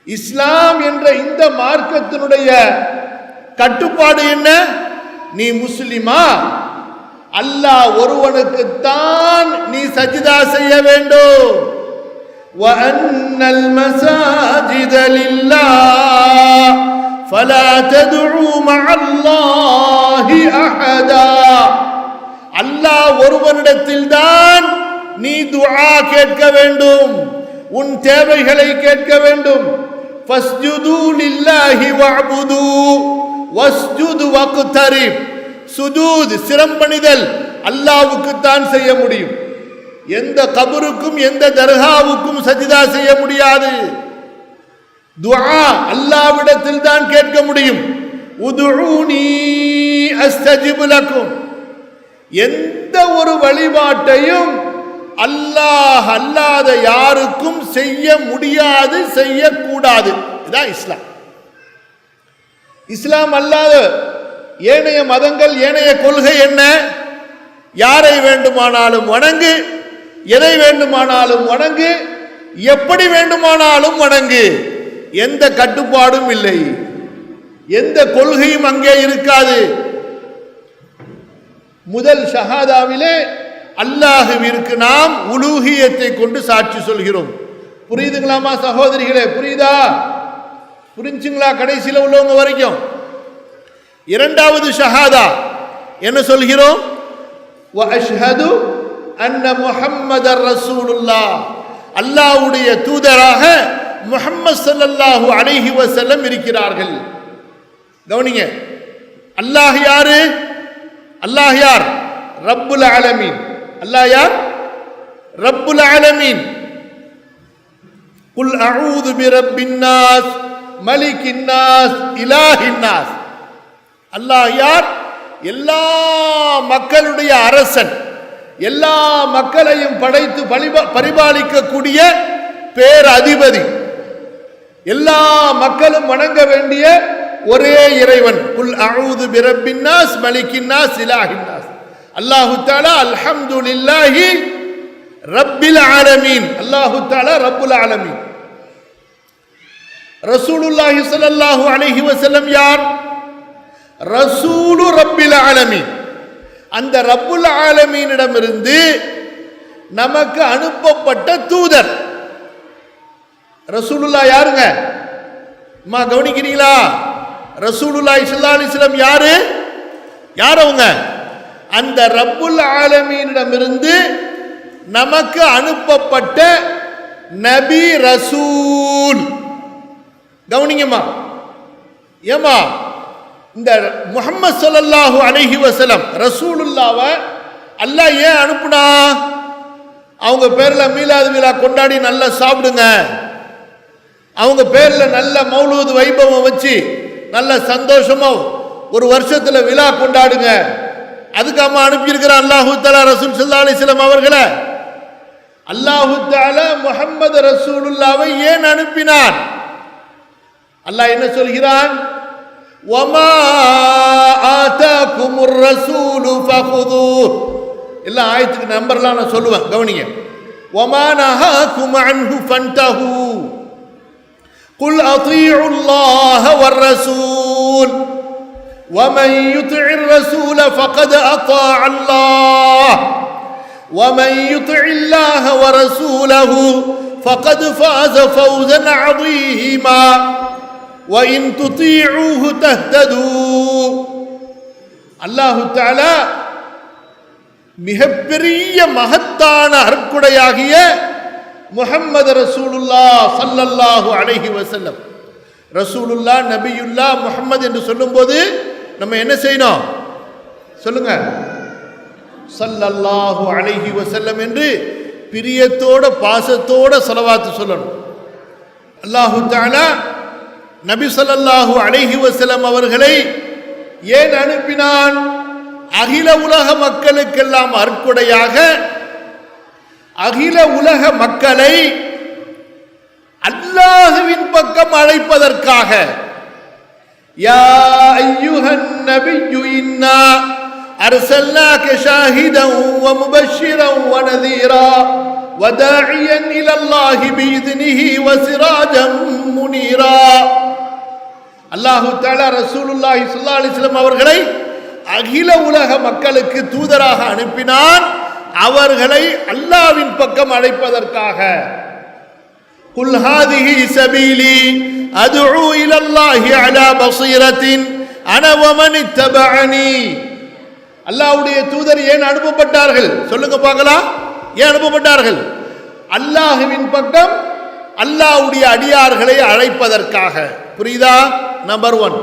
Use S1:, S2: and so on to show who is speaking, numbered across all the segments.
S1: இஸ்லாம் என்ற இந்த மார்க்கத்தினுடைய கட்டுப்பாடு என்ன? நீ முஸ்லிமா, அல்லாஹ் ஒருவனுக்குத்தான் நீ சஜ்தா செய்ய வேண்டும். وَأَنَّ الْمَسَاجِدَ لِلَّهِ فَلَا تَدْعُوا مَعَ اللَّهِ أَحَدًا. அல்லாஹ் ஒருவனிடத்தில் தான் நீ துஆ கேட்க வேண்டும், உன் தேவைகளை கேட்க வேண்டும். ஃபஸ்ஜுது லில்லாஹி வஅபுது வஸ்ஜுது வக்தரிப். சுஜூத் சிரம்பணிதல் அல்லாஹ்வுக்கு தான் செய்ய முடியும். எந்த கபருக்கும் எந்த தர்காவுக்கும் சஜ்தா செய்ய முடியாது. துஆ அல்லாஹ்விடத்தில் தான் கேட்க முடியும். உதுஊனி அஸ்தஜிப் லக்கும். எந்த ஒரு வழிபாட்டையும் அல்லாஹ் அல்லாத யாருக்கும் செய்ய முடியாது, செய்யக்கூடாது. இதுதான் இஸ்லாம். இஸ்லாம் அல்லாத ஏனைய மதங்கள், ஏனைய கொள்கை என்ன? யாரை வேண்டுமானாலும் வணங்கு, எதை வேண்டுமானாலும் வணங்கு, எப்படி வேண்டுமானாலும் வணங்கு. எந்த கட்டுப்பாடும் இல்லை, எந்த கொள்கையும் அங்கே இருக்காது. முதல் ஷஹாதாவிலே அல்லாஹ்விற்கு நாம் உலூஹியத்தை கொண்டு சாட்சி சொல்கிறோம். புரியுதுங்களாமா சகோதரிகளே? புரியுதா? புரிஞ்சுங்களா? கடைசியில் உள்ளவங்க வரைக்கும். இரண்டாவது ஷஹாதா என்ன சொல்கிறோம்? வஅஷ்ஹது அன்ன முஹம்மதர் ரசூலுல்லாஹ். அல்லாஹ்வுடைய தூதராக முஹம்மது ஸல்லல்லாஹு அலைஹி வஸல்லம் இருக்கிறார்கள். கவனிங்க, அல்லாஹ் யாரு? அல்லாஹ் யார்? ரப்புல் ஆலமீன். அல்லாஹ் யார்? ரப்புல் ஆலமீன். குல் அஊது பிரப்பின் நாஸ் மலிக்கின் நாஸ் இலாஹின் நாஸ். அல்லாஹ் யார்? எல்லா மக்களுடைய அரசன், எல்லா மக்களையும் படைத்து பரிபாலிக்கக்கூடிய பேர் அதிபதி, எல்லா மக்களும் வணங்க வேண்டிய ஒரே இறைவன். குல் அஊது பிரப்பின் நாஸ் மலிக்கின் நாஸ் இலாஹின் நாஸ். அல்லாஹு தஆலா அல்ஹம்துலில்லாஹி ரப்பில் ஆலமீன். அல்லாஹு தஆலா ரப்புல் ஆலமீன். ரசூலுல்லாஹி ஸல்லல்லாஹு அலைஹி வஸல்லம் யார்? ரசூலு ரப்பில் ஆலமீன். அந்த ரப்புல் ஆலமீனிடமிருந்து நமக்கு அனுப்பப்பட்ட தூதர் ரசூலுல்லாஹ். யாருங்க அம்மா, கவனிக்கிறீங்களா? ரசூலுல்லாஹி ஸல்லல்லாஹு அலைஹி வஸல்லம் யாரு? யார் அவங்க? அந்த ரப்புல் ஆலமீனிடமிருந்து நமக்கு அனுப்பப்பட்ட நபி, ரசூல். கவனிங்கம்மா. ஏமா இந்த முஹம்மது ஸல்லல்லாஹு அலைஹி வஸல்லம் ரசூலுல்லாஹ்வை அல்லாஹ் ஏன் அனுப்புனா? அவங்க பேர்ல மீலாது விழா கொண்டாடி நல்லா சாப்பிடுங்க, அவங்க பேர்ல நல்ல மௌலூத் வைபவம் வச்சு நல்ல சந்தோஷமா ஒரு வருஷத்துல விழா கொண்டாடுங்க. அதுக்கு அம்மா அனுப்பியிருக்கிறான் அல்லாஹு தஆலா ரசூல் ஸல்லல்லாஹு அலைஹி வஸல்லம் அவர்களை. அல்லாஹு தஆலா முஹம்மது ரசூலுல்லாஹ்வை ஏன் அனுப்பினான்? அல்லாஹ் என்ன சொல்கிறான்? வமா ஆதாகுமுர் ரசூலு ஃபகுதூஹ். எல்லா ஆயத்துக்கு நம்பர்லாம் நான் சொல்லுவேன், கவனிங்க. வமா நஹாகும் அன்ஹு ஃபன்தஹூ குல் அதீஉல்லாஹ வர் ரசூல் ومن يطع الرسول فقد اطاع الله ومن يطع الله ورسوله فقد فاز فوزا عظيما وان تطيعوه تهتدوا. அல்லாஹ் தஆலா மிகப்பெரிய மகத்தான அருட்கொடையாகிய முஹம்மது ரசூலுல்லாஹ் ஸல்லல்லாஹு அலைஹி வஸல்லம். ரசூலுல்லாஹ், நபியுல்லாஹ், முஹம்மது என்று சொல்லும்போது நம்ம என்ன செய்யணும்? சொல்லுங்க. ஸல்லல்லாஹு அலைஹி வஸல்லம் என்று பிரியத்தோட பாசத்தோட ஸலவாத் சொல்லணும். அல்லாஹ் தஆலா நபி ஸல்லல்லாஹு அலைஹி வஸல்லம் அவர்களை ஏன் அனுப்பினான்? அகில உலக மக்களுக்கெல்லாம் அருட்கொடையாக அகில உலக மக்களை அல்லாஹ்வின் பக்கம் அழைப்பதற்காக. யா அய்யுஹன் நபிய்யு இன்னா அர்சல்னாக ஷாஹிதன் வ முபஷ்ஷிரன் வ நதீரா வ தாஇயன் இலல்லாஹி பிஇذنஹி வ சிராஜன் முனீரா. அல்லாஹு தஆலா ரசூலுல்லாஹி ஸல்லல்லாஹு அலைஹி வஸல்லம் அவர்களை அகில உலக மக்களுக்கு தூதராக அனுப்பினான், அவர்களை அல்லாஹ்வின் பக்கம் அழைப்பதற்காக. குல் ஹாதிஹி சபீலி அத்உ இலல்லாஹி அலா பஸீரத்தின் அன வ மன் இத்தபஅனி. அல்லாஹ்வுடைய தூதர் ஏன் அனுப்பப்பட்டார்கள் சொல்லுங்க பார்க்கலாம். ஏன் அனுப்பப்பட்டார்கள்? அல்லாஹ்வின் பக்கம் அல்லாஹ்வுடைய அடியார்களை அழைப்பதற்காக. புரியுதா? நம்பர் 1.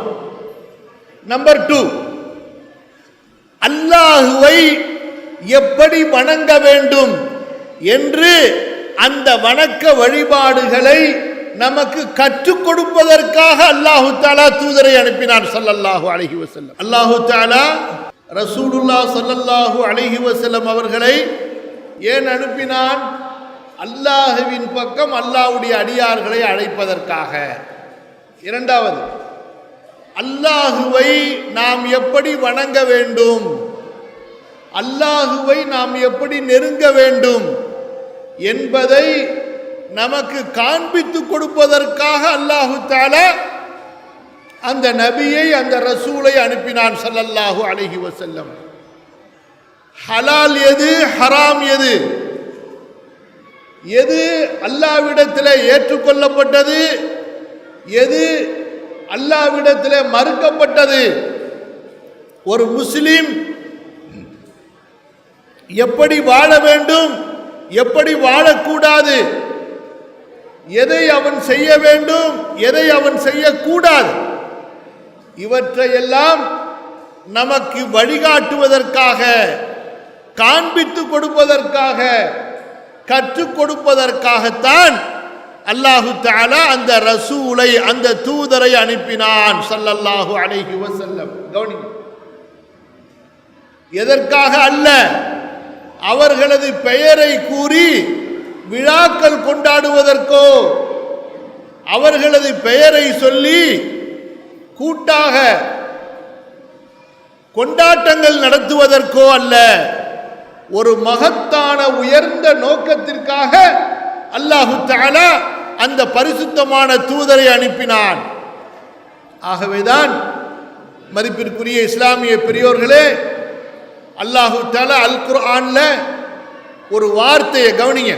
S1: நம்பர் 2, அல்லாஹுவை எப்படி வணங்க வேண்டும் என்று அந்த வணக்க வழிபாடுகளை நமக்கு கற்றுக் கொடுப்பதற்காக அல்லாஹு தஆலா தூதரை அனுப்பினார் ஸல்லல்லாஹு அலைஹி வஸல்லம். அல்லாஹு தஆலா ரசூலுல்லாஹ் ஸல்லல்லாஹு அலைஹி வஸல்லம் அவர்களை ஏன் அனுப்பினான்? அல்லாஹுவின் பக்கம் அல்லாஹ்வுடைய அடியார்களை அழைப்பதற்காக. இரண்டாவது, அல்லாஹுவை நாம் எப்படி வணங்க வேண்டும், அல்லாஹுவை நாம் எப்படி நெருங்க வேண்டும் என்பதை நமக்கு காண்பித்துக் கொடுப்பதற்காக அல்லாஹு தஆலா அந்த நபியை, அந்த ரசூலை அனுப்பினான் ஸல்லல்லாஹு அலைஹி வஸல்லம். ஹலால் எது, ஹராம் எது, எது அல்லாஹ்விடத்தில் ஏற்றுக்கொள்ளப்பட்டது, எது அல்லாஹ்விடத்தில் மறுக்கப்பட்டது, ஒரு முஸ்லிம் எப்படி வாழ வேண்டும், எப்படி வாழக்கூடாது, எதை அவன் செய்ய வேண்டும், எதை அவன் செய்யக்கூடாது, இவற்றையெல்லாம் நமக்கு வழிகாட்டுவதற்காக, காண்பித்துக் கொடுப்பதற்காக, கற்றுக் கொடுப்பதற்காகத்தான் அல்லாஹு தஆலா அந்த ரசூலை, அந்த தூதரை அனுப்பினான் ஸல்லல்லாஹு அலைஹி வஸல்லம். கவனிங்க, எதற்காக அல்ல, அவர்களது பெயரை கூறி விழாக்கள் கொண்டாடுவதற்கோ, அவர்களது பெயரை சொல்லி கூட்டாக கொண்டாட்டங்கள் நடத்துவதற்கோ அல்ல, ஒரு மகத்தான உயர்ந்த நோக்கத்திற்காக அல்லாஹு தஆலா அந்த பரிசுத்தமான தூதரை அனுப்பினான். ஆகவேதான் மதிப்பிற்குரிய இஸ்லாமிய பெரியோர்களே, அல்லாஹு தஆலா அல் குர்ஆன்ல ஒரு வார்த்தையை கவனிங்க,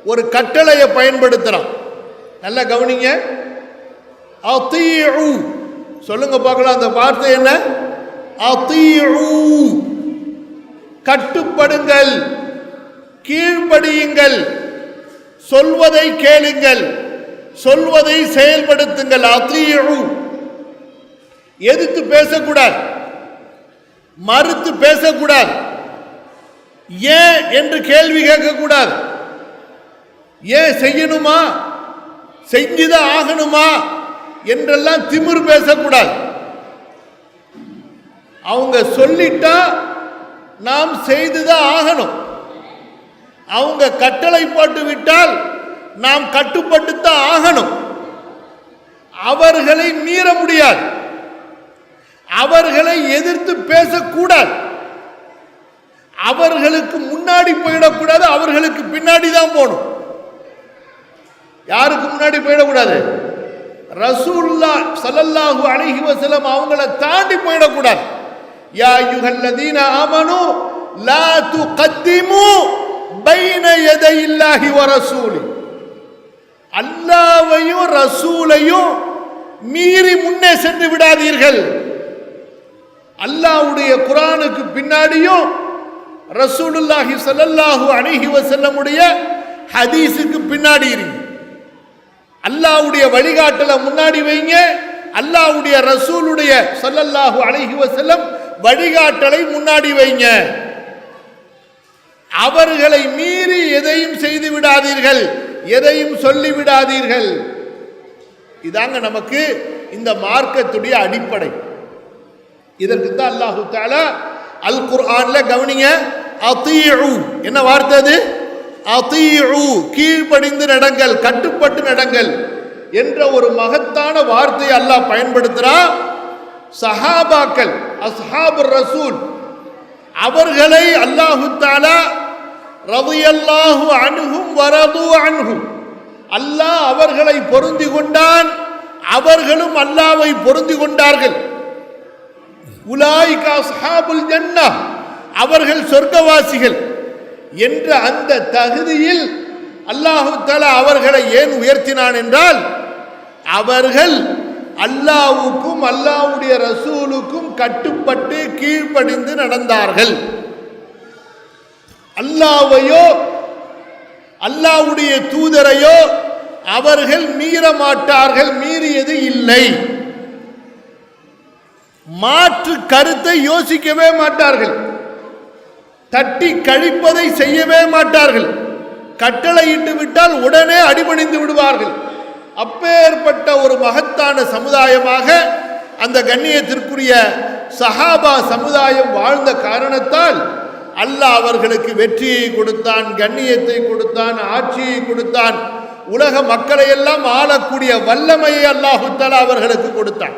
S1: ஒரு கட்டளையை பயன்படுத்துறான். நல்லா கவனிங்க. அத்தீஉ சொல்லுங்க பார்க்கலாம். அந்த வார்த்தை என்ன? அத்தீஉ, கட்டுப்படுங்கள், கீழ்ப்படியுங்கள், சொல்வதை கேளுங்கள், சொல்வதை செயல்படுத்துங்கள். அத்தீஉ, எதிர்த்து பேசக்கூடாது, மறுத்து பேசக்கூடாது, ஏன் என்று கேள்வி கேட்கக்கூடாது, ஏன் செய்யணுமா, செஞ்சுதான் ஆகணுமா என்றெல்லாம் திமிர் பேசக்கூடாது. அவங்க சொல்லிட்டா நாம் செய்துதான் ஆகணும். அவங்க கட்டளை போட்டு விட்டால் நாம் கட்டுப்பட்டுத்தான் ஆகணும். அவர்களை மீற முடியாது, அவர்களை எதிர்த்து பேசக்கூடாது, அவர்களுக்கு முன்னாடி போயிடக்கூடாது, அவர்களுக்கு பின்னாடி தான் போகணும். யாருக்கு முன்னாடி போயிடக்கூடாது? ரசூலுல்லாஹ் ஸல்லல்லாஹு அலைஹி வஸல்லம் அவங்கள தாண்டி போயிடக்கூடாது. யா அய்யுஹல்லதீன ஆமனு லா துகத்திமு பைன யதையில்லாஹி வ ரசூலி. அல்லாஹ்வையும் ரசூலையும் மீறி முன்னே சென்று விடாதீர்கள். அல்லாஹ்வுடைய குர்ஆனுக்கு பின்னாடியும் ரசூலுல்லாஹி ஸல்லல்லாஹு அலைஹி வஸல்லமுடைய ஹதீஸுக்கு பின்னாடி இருங்க. அல்லாஹ்வுடைய வழிகாட்டலை முன்னாடி வைங்க, அல்லாஹ்வுடைய ரசூலுடைய ஸல்லல்லாஹு அலைஹி வஸல்லம் வழிகாட்டலை முன்னாடி வைங்க. அவர்களை மீறி எதையும் செய்து விடாதீர்கள், எதையும் சொல்லி விடாதீர்கள். இதாங்க நமக்கு இந்த மார்க்கத்துடைய அடிப்படை. இதற்கு தான் அல்லாஹு தஆலா அல் குர்ஆன்ல கவனிங்க, அத்தீஉ என்ன வார்த்தை அது? அத்தீஉ, கீழ்ப்படிந்து நடங்கள், கட்டுப்பட்டு நடங்கள் என்ற ஒரு மகத்தான வார்த்தையை அல்லாஹ் பயன்படுத்துறான். சஹாபாக்கள், அஸ்ஹாபுர் ரசூல், அவர்களை அல்லாஹு தஆலா ரலியல்லாஹு அன்ஹும் வரது அன்ஹு, அல்லாஹ் அவர்களை பொருந்தி கொண்டான், அவர்களும் அல்லாஹ்வை பொருந்தி கொண்டார்கள். உலாயிக அஸ்ஹாபுல் ஜன்னah, அவர்கள் சொர்க்கவாசிகள் என்ற அந்த தகுதியில் அல்லாஹு தஆலா அவர்களை ஏன் உயர்த்தினான் என்றால், அவர்கள் அல்லாஹ்வுக்கும் அல்லாஹ்வுடைய ரசூலுக்கும் கட்டுப்பட்டு கீழ்ப்படிந்து நடந்தார்கள். அல்லாஹ்வையோ அல்லாஹ்வுடைய தூதரையோ அவர்கள் மீற மாட்டார்கள், மீறியது இல்லை. மாற்று கருத்தை யோசிக்கவே மாட்டார்கள், தட்டி கழிப்பதை செய்யவே மாட்டார்கள். கட்டளையிட்டு விட்டால் உடனே அடிபணிந்து விடுவார்கள். அப்பேற்பட்ட ஒரு மகத்தான சமுதாயமாக அந்த கண்ணியத்திற்குரிய சஹாபா சமுதாயம் வாழ்ந்த காரணத்தால் அல்லாஹ் அவர்களுக்கு வெற்றியை கொடுத்தான், கண்ணியத்தை கொடுத்தான், ஆட்சியை கொடுத்தான். உலக மக்களை எல்லாம் ஆளக்கூடிய வல்லமையை அல்லாஹ் தஆலா அவர்களுக்கு கொடுத்தான்.